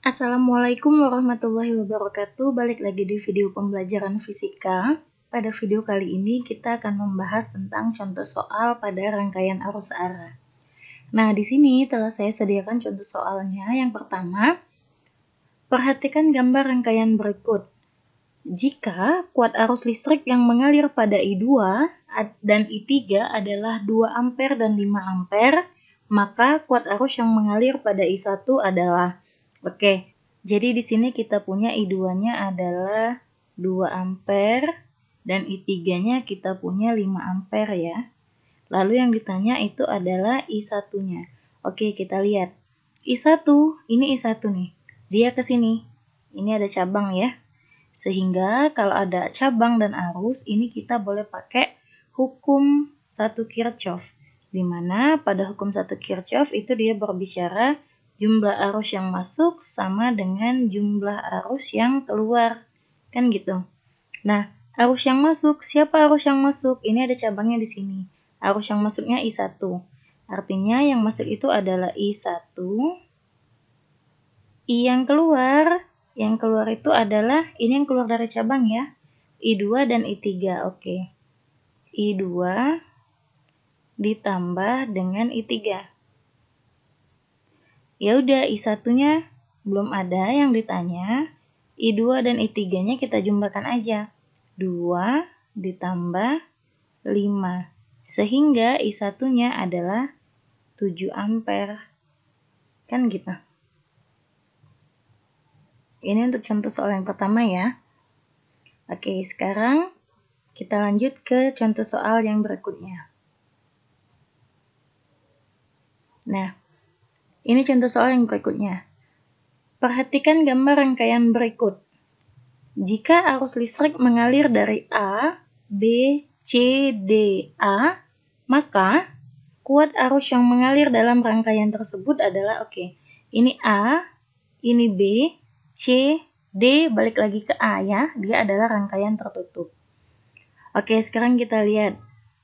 Assalamualaikum warahmatullahi wabarakatuh. Balik lagi di video pembelajaran fisika. Pada video kali ini kita akan membahas tentang contoh soal pada rangkaian arus arah. Nah, di sini telah saya sediakan contoh soalnya. Yang pertama, perhatikan gambar rangkaian berikut. Jika kuat arus listrik yang mengalir pada I2 dan I3 adalah 2 ampere dan 5 ampere, maka kuat arus yang mengalir pada I1 adalah jadi di sini kita punya I2-nya adalah 2 ampere dan I3-nya kita punya 5 ampere ya. Lalu yang ditanya itu adalah I1-nya. Oke, kita lihat. I1, ini I1 nih. Dia ke sini. Ini ada cabang ya. Sehingga kalau ada cabang dan arus, ini kita boleh pakai hukum 1 Kirchhoff. Di mana pada hukum 1 Kirchhoff itu dia berbicara jumlah arus yang masuk sama dengan jumlah arus yang keluar. Kan gitu. Nah, arus yang masuk, siapa arus yang masuk? Ini ada cabangnya di sini. Arus yang masuknya I1. Artinya yang masuk itu adalah I1. I yang keluar itu adalah, ini yang keluar dari cabang ya. I2 dan I3, oke. I2 ditambah dengan I3. Ya udah, I1-nya belum ada yang ditanya. I2 dan I3-nya kita jumlahkan aja. 2 ditambah 5. Sehingga I1-nya adalah 7 ampere. Kan gitu. Ini untuk contoh soal yang pertama ya. Oke, sekarang kita lanjut ke contoh soal yang berikutnya. Nah, ini contoh soal yang berikutnya. Perhatikan gambar rangkaian berikut. Jika arus listrik mengalir dari A, B, C, D, A, maka kuat arus yang mengalir dalam rangkaian tersebut adalah, ini A, ini B, C, D, balik lagi ke A ya, dia adalah rangkaian tertutup. Oke, sekarang kita lihat.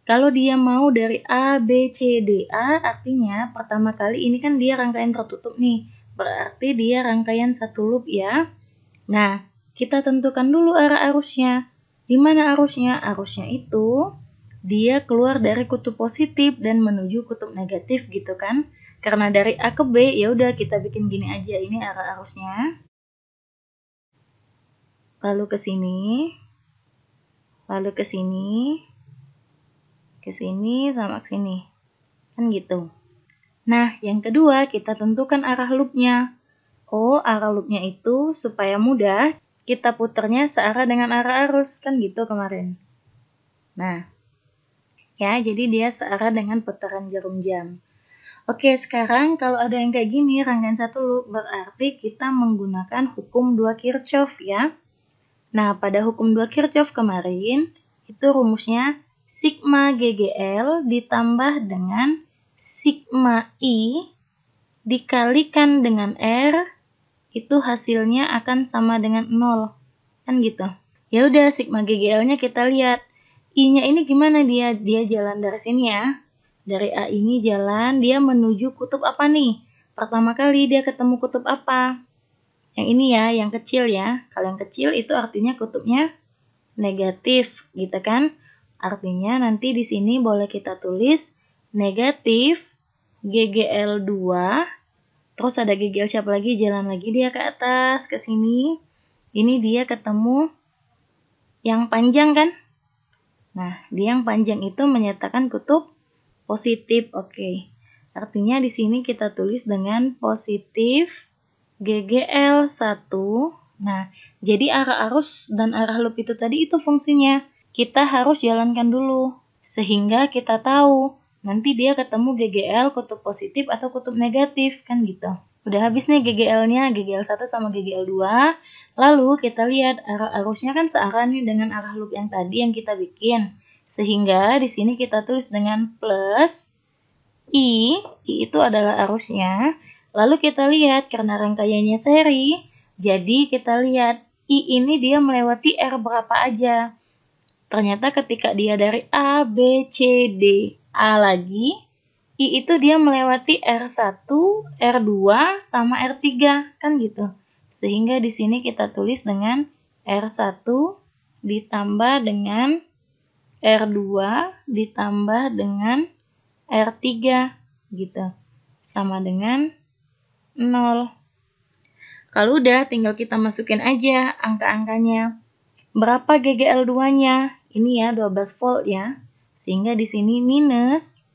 Kalau dia mau dari A, B, C, D, A, artinya pertama kali ini kan dia rangkaian tertutup nih. Berarti dia rangkaian satu loop ya. Nah, kita tentukan dulu arah arusnya. Di mana arusnya? Arusnya itu dia keluar dari kutub positif dan menuju kutub negatif gitu kan. Karena dari A ke B, ya udah kita bikin gini aja. Ini arah arusnya. Lalu ke sini. Lalu ke sini. Ke sini sama ke sini. Kan gitu. Nah, yang kedua kita tentukan arah loopnya. Oh, arah loopnya itu supaya mudah kita puternya searah dengan arah arus. Kan gitu kemarin. Nah, ya jadi dia searah dengan putaran jarum jam. Oke, sekarang kalau ada yang kayak gini, rangkaian satu loop, berarti kita menggunakan hukum 2 Kirchhoff ya. Nah, pada hukum 2 Kirchhoff kemarin, itu rumusnya sigma GGL ditambah dengan sigma I dikalikan dengan R, itu hasilnya akan sama dengan 0. Kan gitu. Ya udah, sigma GGL-nya kita lihat. I-nya ini gimana dia? Dia jalan dari sini ya. Dari A ini jalan, dia menuju kutub apa nih? Pertama kali dia ketemu kutub apa? Yang ini ya, yang kecil ya. Kalau yang kecil itu artinya kutubnya negatif, gitu kan? Artinya nanti di sini boleh kita tulis negatif GGL 2. Terus ada GGL siapa lagi? Jalan lagi dia ke atas, ke sini. Ini dia ketemu yang panjang kan? Nah, dia yang panjang itu menyatakan kutub positif. Oke. Artinya di sini kita tulis dengan positif GGL 1. Nah, jadi arah arus dan arah loop itu tadi itu fungsinya. Kita harus jalankan dulu. Sehingga kita tahu nanti dia ketemu GGL kutub positif atau kutub negatif. Kan gitu. Udah habis nih GGL-nya, GGL 1 sama GGL 2. Lalu kita lihat arah arusnya kan searah nih dengan arah loop yang tadi yang kita bikin. Sehingga di sini kita tulis dengan plus I itu adalah arusnya. Lalu kita lihat karena rangkaiannya seri, jadi kita lihat I ini dia melewati R berapa aja. Ternyata ketika dia dari A, B, C, D, A lagi, I itu dia melewati R1, R2, sama R3, kan gitu. Sehingga di sini kita tulis dengan R1 ditambah dengan R2 ditambah dengan R3 gitu. Sama dengan 0. Kalau udah tinggal kita masukin aja angka-angkanya. Berapa GGL2-nya? Ini ya 12 volt ya. Sehingga di sini minus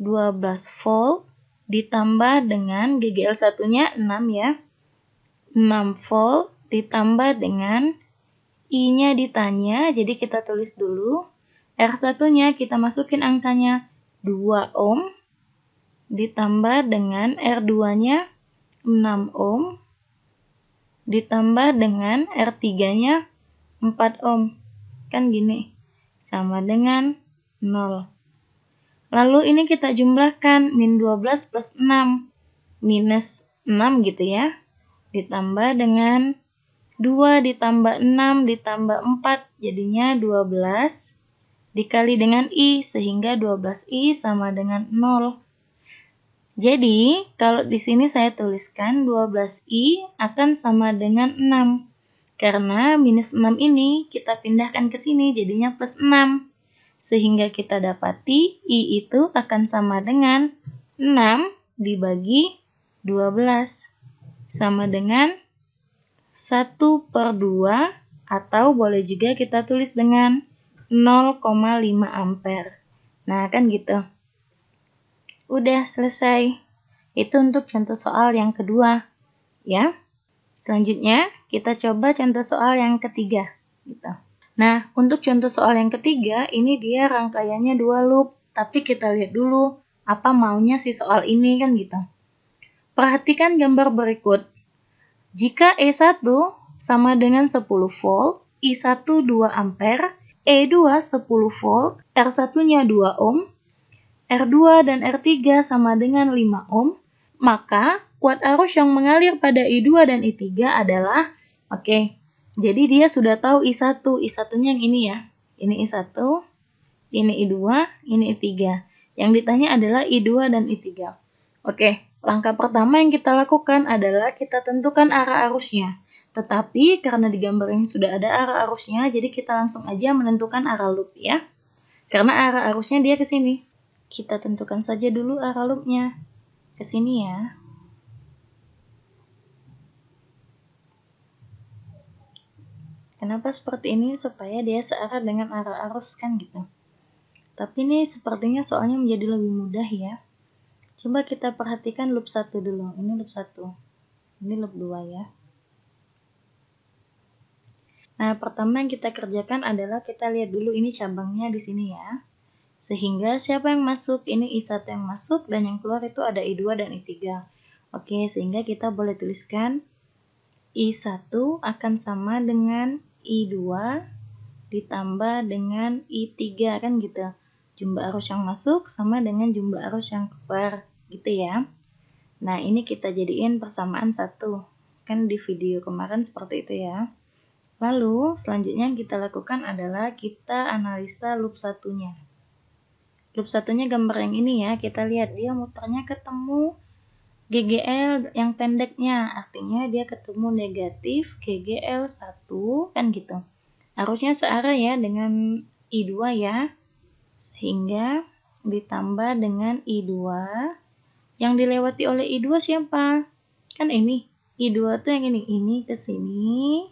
12 volt ditambah dengan GGL1-nya 6 ya. 6 volt ditambah dengan I-nya ditanya, jadi kita tulis dulu. R1-nya kita masukin angkanya 2 ohm ditambah dengan R2-nya 6 ohm ditambah dengan R3-nya 4 ohm. Kan gini, sama dengan 0. Lalu ini kita jumlahkan, min 12 plus 6, minus 6 gitu ya. Ditambah dengan 2 ditambah 6 ditambah 4, jadinya 12. Dikali dengan I, sehingga 12I sama dengan 0. Jadi, kalau di sini saya tuliskan 12I akan sama dengan 6. Karena minus 6 ini kita pindahkan ke sini, jadinya plus 6. Sehingga kita dapati I itu akan sama dengan 6 dibagi 12. Sama dengan 1/2, atau boleh juga kita tulis dengan 0,5 ampere. Nah, kan gitu. Udah selesai. Itu untuk contoh soal yang kedua, ya. Selanjutnya, kita coba contoh soal yang ketiga, gitu. Nah, untuk contoh soal yang ketiga, ini dia rangkaiannya 2 loop, tapi kita lihat dulu apa maunya si soal ini, kan gitu. Perhatikan gambar berikut. Jika E1 sama dengan 10 volt, I1 2 ampere, E2 10 volt, R1-nya 2 ohm, R2 dan R3 sama dengan 5 ohm, maka kuat arus yang mengalir pada I2 dan I3 adalah, oke, jadi dia sudah tahu I1, I1-nya yang ini ya. Ini I1, ini I2, ini I3. Yang ditanya adalah I2 dan I3. Oke, langkah pertama yang kita lakukan adalah kita tentukan arah arusnya. Tetapi karena di gambar ini sudah ada arah arusnya, jadi kita langsung aja menentukan arah loop ya. Karena arah arusnya dia ke sini. Kita tentukan saja dulu arah loopnya. Ke sini ya. Kenapa seperti ini? Supaya dia searah dengan arah arus kan gitu. Tapi ini sepertinya soalnya menjadi lebih mudah ya. Coba kita perhatikan loop 1 dulu. Ini loop 1. Ini loop 2 ya. Nah, pertama yang kita kerjakan adalah kita lihat dulu ini cabangnya di sini ya. Sehingga siapa yang masuk? Ini I1 yang masuk dan yang keluar itu ada I2 dan I3. Oke, sehingga kita boleh tuliskan I1 akan sama dengan I2 ditambah dengan I3 kan gitu. Jumlah arus yang masuk sama dengan jumlah arus yang keluar gitu ya. Nah, ini kita jadiin persamaan 1. Kan di video kemarin seperti itu ya. Lalu, selanjutnya yang kita lakukan adalah kita analisa loop 1-nya. Loop 1-nya gambar yang ini ya, kita lihat dia muternya ketemu GGL yang pendeknya, artinya dia ketemu negatif GGL 1, kan gitu. Harusnya searah ya dengan I2 ya, sehingga ditambah dengan I2, yang dilewati oleh I2 siapa? Kan ini, I2 tuh yang ini ke sini,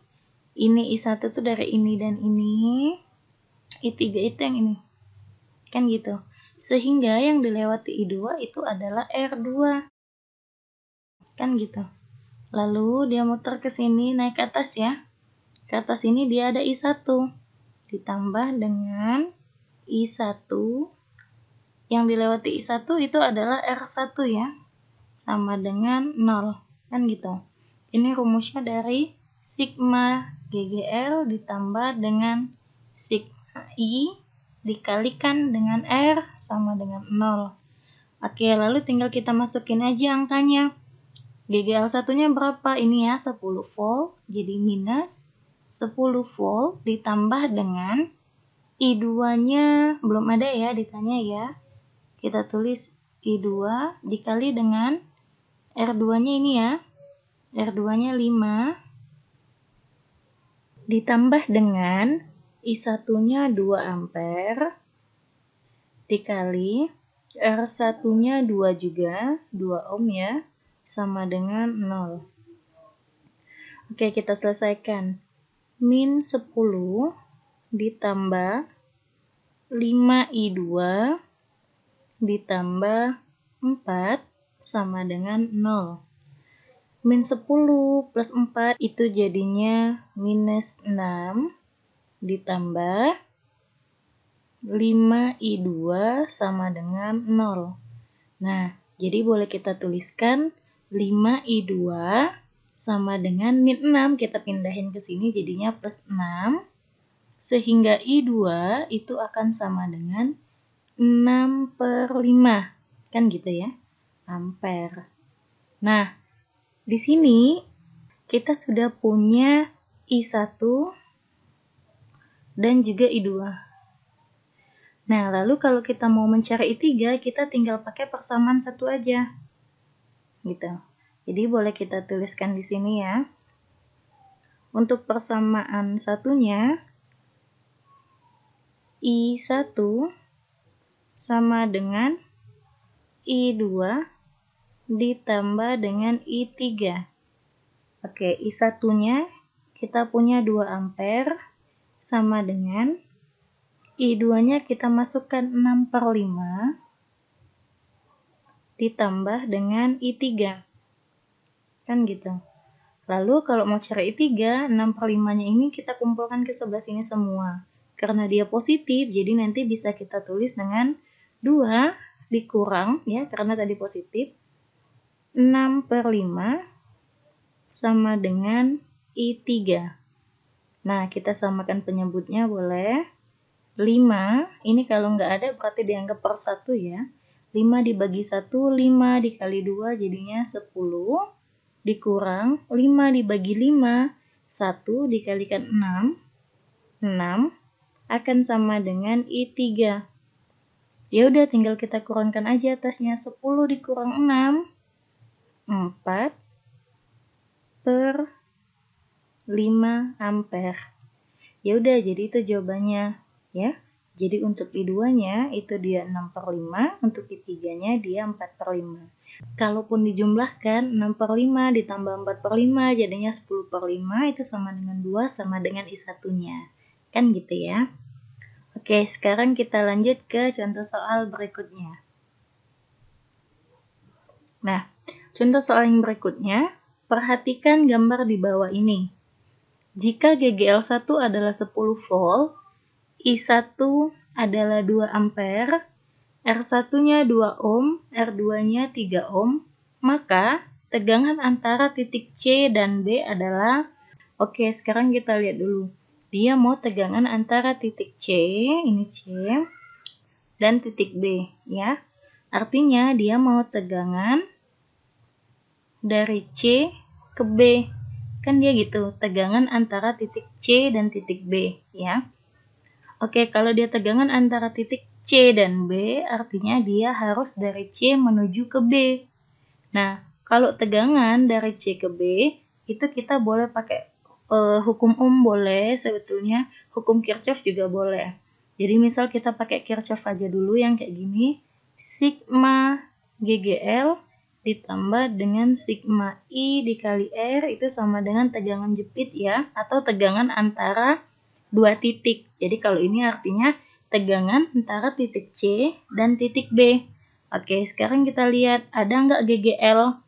ini I1 tuh dari ini dan ini, I3 itu yang ini, kan gitu. Sehingga yang dilewati I2 itu adalah R2. Kan gitu. Lalu dia muter ke sini naik ke atas ya. Ke atas ini dia ada I1 ditambah dengan I1 yang dilewati I1 itu adalah R1 ya. Sama dengan 0. Kan gitu. Ini rumusnya dari sigma GGL ditambah dengan sigma I dikalikan dengan R sama dengan 0. Oke, lalu tinggal kita masukin aja angkanya. GGL satunya berapa? Ini ya 10 volt, jadi minus 10 volt ditambah dengan I2-nya belum ada ya ditanya ya. Kita tulis I2 dikali dengan R2-nya ini ya. R2-nya 5 ditambah dengan I1-nya 2 ampere dikali R1-nya 2 juga, 2 ohm ya, sama dengan 0. Oke, kita selesaikan. Min 10 ditambah 5I2 ditambah 4 sama dengan 0. Min 10 plus 4 itu jadinya minus 6 ditambah 5I2 sama dengan 0. Nah, jadi boleh kita tuliskan 5I2 sama dengan min 6. Kita pindahin ke sini jadinya plus 6. Sehingga I2 itu akan sama dengan 6/5. Kan gitu ya, ampere. Nah, di sini kita sudah punya I1 dan juga I2. Nah, lalu kalau kita mau mencari I3, kita tinggal pakai persamaan 1 aja. Gitu. Jadi boleh kita tuliskan di sini ya. Untuk persamaan satunya, I1 sama dengan I2 ditambah dengan I3. Oke, I1-nya kita punya 2 ampere sama dengan I2-nya kita masukkan 6/5 ditambah dengan I3. Kan gitu. Lalu kalau mau cari I3, 6/5-nya ini kita kumpulkan ke sebelah sini semua. Karena dia positif, jadi nanti bisa kita tulis dengan 2 dikurang, ya, karena tadi positif. 6/5 sama dengan I3. Nah, kita samakan penyebutnya boleh. 5, ini kalau nggak ada berarti dianggap per 1 ya. 5 dibagi 1, 5 dikali 2 jadinya 10. Dikurang 5 dibagi 5, 1 dikalikan 6, 6 akan sama dengan I3. Ya udah tinggal kita kurangkan aja atasnya, 10 dikurang 6, 4/5 ampere. Ya udah, jadi itu jawabannya ya. Jadi untuk I2-nya itu dia 6/5, untuk I3-nya dia 4/5. Kalaupun dijumlahkan 6/5 ditambah 4/5 jadinya 10/5, itu sama dengan 2 sama dengan I1-nya. Kan gitu ya. Oke, sekarang kita lanjut ke contoh soal berikutnya. Nah, contoh soal yang berikutnya, perhatikan gambar di bawah ini. Jika GGL1 adalah 10 volt, I1 adalah 2 ampere, R1-nya 2 ohm, R2-nya 3 ohm, maka tegangan antara titik C dan B adalah, oke, sekarang kita lihat dulu. Dia mau tegangan antara titik C, ini C, dan titik B, ya. Artinya dia mau tegangan dari C ke B. Kan dia gitu, tegangan antara titik C dan titik B, ya. Oke, kalau dia tegangan antara titik C dan B, artinya dia harus dari C menuju ke B. Nah, kalau tegangan dari C ke B, itu kita boleh pakai hukum Ohm boleh sebetulnya, hukum Kirchhoff juga boleh. Jadi misal kita pakai Kirchhoff aja dulu yang kayak gini, sigma GGL ditambah dengan sigma I dikali R itu sama dengan tegangan jepit ya, atau tegangan antara dua titik. Jadi kalau ini artinya tegangan antara titik C dan titik B. Oke, sekarang kita lihat ada nggak GGL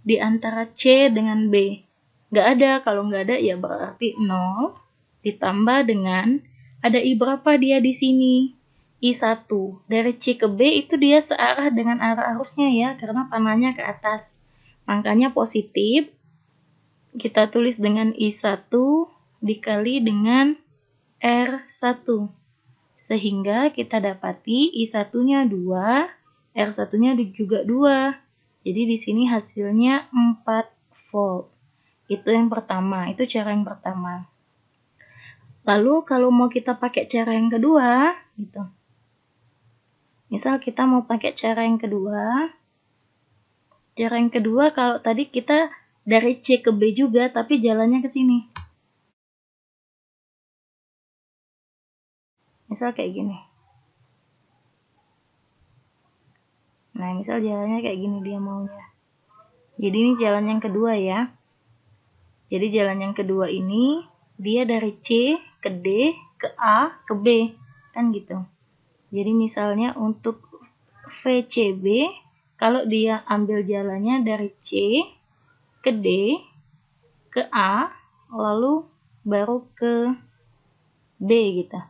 di antara C dengan B? Nggak ada. Kalau nggak ada ya berarti 0 ditambah dengan ada I berapa dia di sini? I1. Dari C ke B itu dia searah dengan arah arusnya ya, karena panahnya ke atas. Makanya positif. Kita tulis dengan I1 dikali dengan R1. Sehingga kita dapati I1-nya 2, R1-nya juga 2. Jadi di sini hasilnya 4 volt. Itu yang pertama, itu cara yang pertama. Lalu kalau mau kita pakai cara yang kedua, gitu. Misal kita mau pakai cara yang kedua. Cara yang kedua kalau tadi kita dari C ke B juga, tapi jalannya ke sini. Misal kayak gini. Nah, misal jalannya kayak gini dia maunya. Jadi ini jalan yang kedua ya. Jadi jalan yang kedua ini dia dari C ke D ke A ke B. Kan gitu. Jadi misalnya untuk VCB, kalau dia ambil jalannya dari C ke D ke A, lalu baru ke B gitu.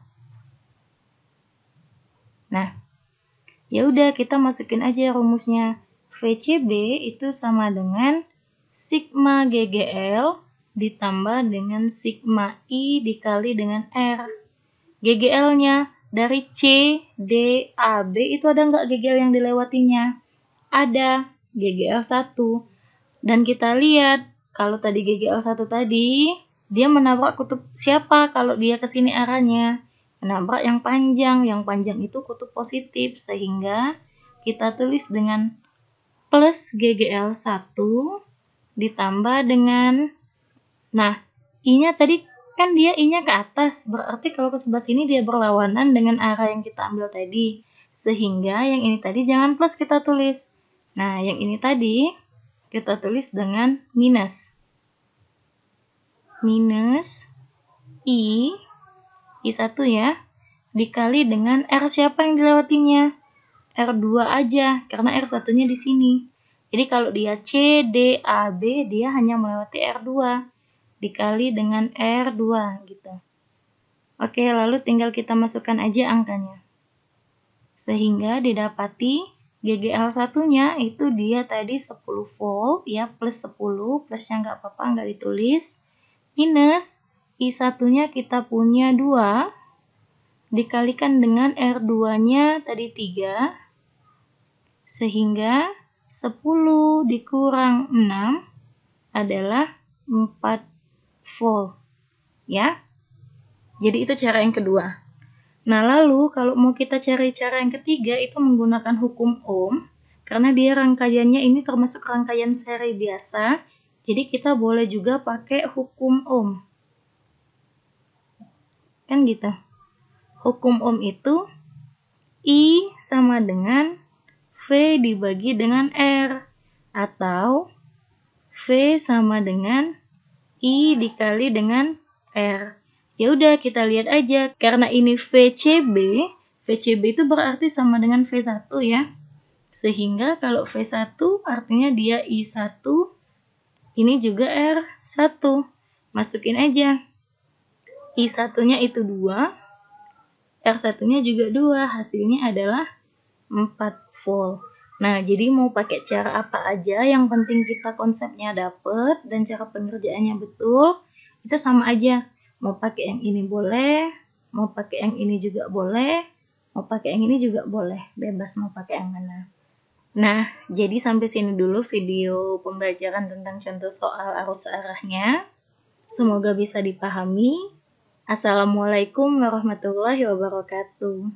Nah, ya udah kita masukin aja rumusnya. VCB itu sama dengan sigma GGL ditambah dengan sigma I dikali dengan R. GGL-nya dari C, D, A, B itu ada nggak GGL yang dilewatinya? Ada, GGL 1. Dan kita lihat, kalau tadi GGL 1 tadi, dia menabrak kutub siapa kalau dia ke sini arahnya? Menabrak yang panjang itu kutub positif, sehingga kita tulis dengan plus GGL 1 ditambah dengan, nah, I-nya tadi kan dia I-nya ke atas, berarti kalau ke sebelah sini dia berlawanan dengan arah yang kita ambil tadi, sehingga yang ini tadi jangan plus kita tulis. Nah, yang ini tadi kita tulis dengan minus. Minus I1 ya, dikali dengan R siapa yang dilewatinya? R2 aja, karena R1-nya di sini. Jadi kalau dia C, D, A, B, dia hanya melewati R2, dikali dengan R2 gitu. Oke, lalu tinggal kita masukkan aja angkanya. Sehingga didapati GGL satunya itu dia tadi 10 volt ya, plus 10, plusnya nggak apa-apa, nggak ditulis. Minus I1-nya kita punya 2, dikalikan dengan R2-nya tadi 3, sehingga 10 dikurang 6 adalah 4 volt ya. Jadi itu cara yang kedua. Nah, lalu kalau mau kita cari cara yang ketiga itu menggunakan hukum Ohm, karena dia rangkaiannya ini termasuk rangkaian seri biasa, jadi kita boleh juga pakai hukum Ohm. Kan gitu. Hukum Ohm itu I sama dengan V dibagi dengan R, atau V sama dengan I dikali dengan R. Ya udah kita lihat aja, karena ini VCB itu berarti sama dengan V1 ya. Sehingga kalau V1 artinya dia I1, ini juga R1. Masukin aja. I1-nya itu 2, R1-nya juga 2, hasilnya adalah 4 volt. Nah, jadi mau pakai cara apa aja, yang penting kita konsepnya dapet dan cara pengerjaannya betul, itu sama aja. Mau pakai yang ini boleh, mau pakai yang ini juga boleh, mau pakai yang ini juga boleh, bebas mau pakai yang mana. Nah, jadi sampai sini dulu video pembelajaran tentang contoh soal arus arahnya. Semoga bisa dipahami. Assalamualaikum warahmatullahi wabarakatuh.